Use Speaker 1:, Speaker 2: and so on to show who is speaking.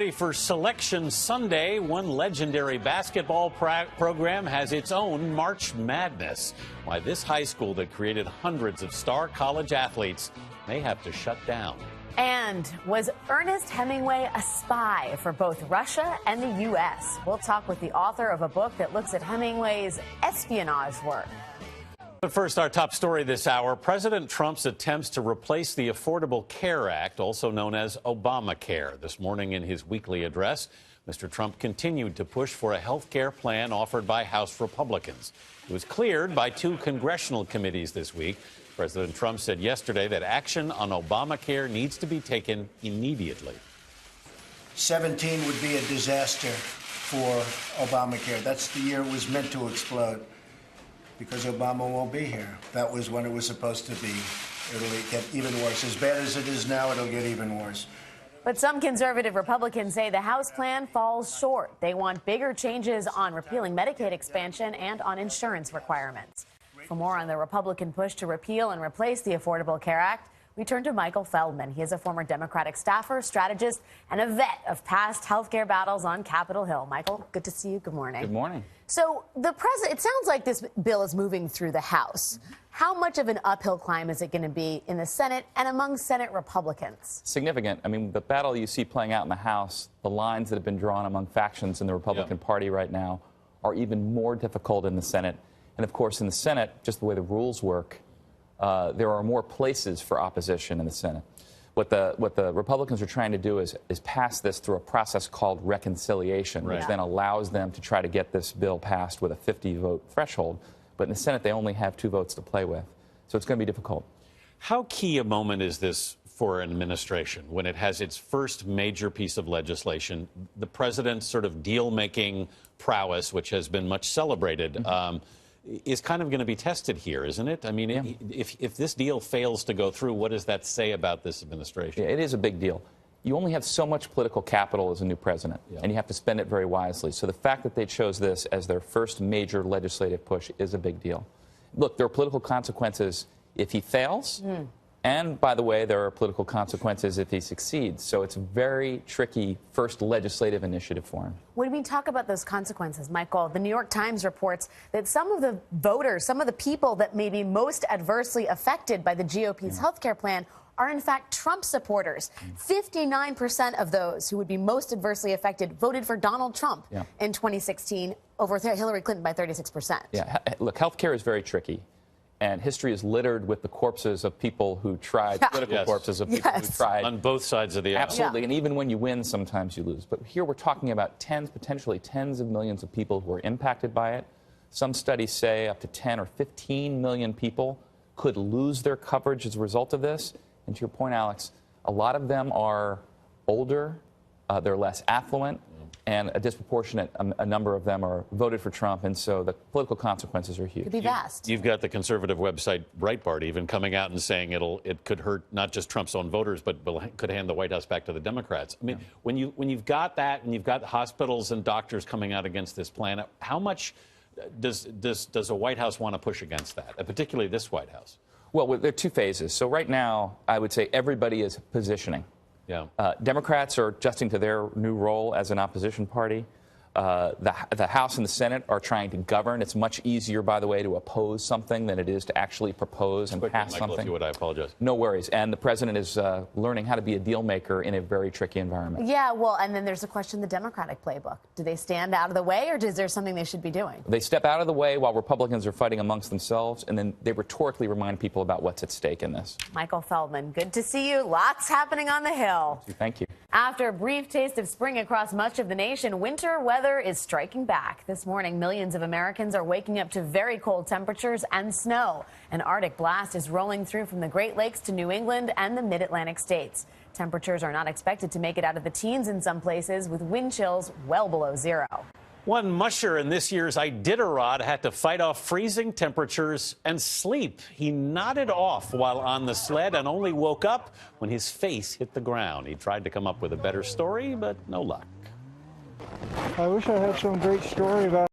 Speaker 1: Ready for Selection Sunday, one legendary basketball program has its own March Madness. Why this high school that created hundreds of star college athletes may have to shut down.
Speaker 2: And was Ernest Hemingway a spy for both Russia and the U.S.? We'll talk with the author of a book that looks at Hemingway's espionage work.
Speaker 1: But first, our top story this hour, President Trump's attempts to replace the Affordable Care Act, also known as Obamacare. This morning in his weekly address, Mr. Trump continued to push for a health care plan offered by House Republicans. It was cleared by two congressional committees this week. President Trump said yesterday that action on Obamacare needs to be taken immediately.
Speaker 3: 17 would be a disaster for Obamacare. That's the year it was meant to explode, because Obama won't be here. That was when it was supposed to be. It'll get even worse. As bad as it is now, it'll get even worse.
Speaker 2: But some conservative Republicans say the House plan falls short. They want bigger changes on repealing Medicaid expansion and on insurance requirements. For more on the Republican push to repeal and replace the Affordable Care Act, we turn to Michael Feldman. He is a former Democratic staffer, strategist, and a vet of past health care battles on Capitol Hill. Michael, good to see you. Good morning.
Speaker 4: Good morning.
Speaker 2: So the president, it sounds like this bill is moving through the House. How much of an uphill climb is it going to be in the Senate and among Senate Republicans?
Speaker 4: Significant. I mean, the battle you see playing out in the House, the lines that have been drawn among factions in the Republican Party right now are even more difficult in the Senate. And, of course, in the Senate, just the way the rules work, there are more places for opposition in the Senate. What the Republicans are trying to do is pass this through a process called reconciliation, which then allows them to try to get this bill passed with a 50-vote threshold. But in the Senate, they only have 2 votes to play with. So it's going to be difficult.
Speaker 1: How key a moment is this for an administration when it has its first major piece of legislation? The president's sort of deal-making prowess, which has been much celebrated, is kind of going to be tested here, isn't it? I mean, if this deal fails to go through, what does that say about this administration?
Speaker 4: Yeah, it is a big deal. You only have so much political capital as a new president, and you have to spend it very wisely. So the fact that they chose this as their first major legislative push is a big deal. Look, there are political consequences if he fails, and, by the way, there are political consequences if he succeeds. So it's a very tricky first legislative initiative for him.
Speaker 2: When we talk about those consequences, Michael, the New York Times reports that some of the voters, some of the people that may be most adversely affected by the GOP's health care plan are, in fact, Trump supporters. 59% of those who would be most adversely affected voted for Donald Trump in 2016 over Hillary Clinton by 36%.
Speaker 4: Yeah, look, health care is very tricky. And history is littered with the corpses of people who tried, political corpses of people who tried.
Speaker 1: On both sides of the aisle.
Speaker 4: Absolutely. And even when you win, sometimes you lose. But here we're talking about potentially tens of millions of people who are impacted by it. Some studies say up to 10 or 15 million people could lose their coverage as a result of this. And to your point, Alex, a lot of them are older, they're less affluent, and a disproportionate number of them are voted for Trump, and so the political consequences are huge.
Speaker 2: Could be vast.
Speaker 1: You've got the conservative website Breitbart even coming out and saying it could hurt not just Trump's own voters, but could hand the White House back to the Democrats. I mean, when you've got that, and you've got hospitals and doctors coming out against this plan, how much does a White House want to push against that, particularly this White House?
Speaker 4: Well, there are 2 phases. So right now, I would say everybody is positioning. Democrats are adjusting to their new role as an opposition party. The House and the Senate are trying to govern. It's much easier, by the way, to oppose something than it is to actually propose and pass something.
Speaker 1: If you would, I apologize.
Speaker 4: No worries. And the president is learning how to be a deal maker in a very tricky environment.
Speaker 2: Yeah, well, and then there's the question, the Democratic playbook. Do they stand out of the way, or is there something they should be doing?
Speaker 4: They step out of the way while Republicans are fighting amongst themselves, and then they rhetorically remind people about what's at stake in this.
Speaker 2: Michael Feldman, good to see you. Lots happening on the Hill.
Speaker 4: Thank you.
Speaker 2: After a brief taste of spring across much of the nation, winter weather is striking back. This morning, millions of Americans are waking up to very cold temperatures and snow. An Arctic blast is rolling through from the Great Lakes to New England and the mid-Atlantic states. Temperatures are not expected to make it out of the teens in some places, with wind chills well below 0.
Speaker 1: One musher in this year's Iditarod had to fight off freezing temperatures and sleep. He nodded off while on the sled and only woke up when his face hit the ground. He tried to come up with a better story, but no luck.
Speaker 5: I wish I had some great story about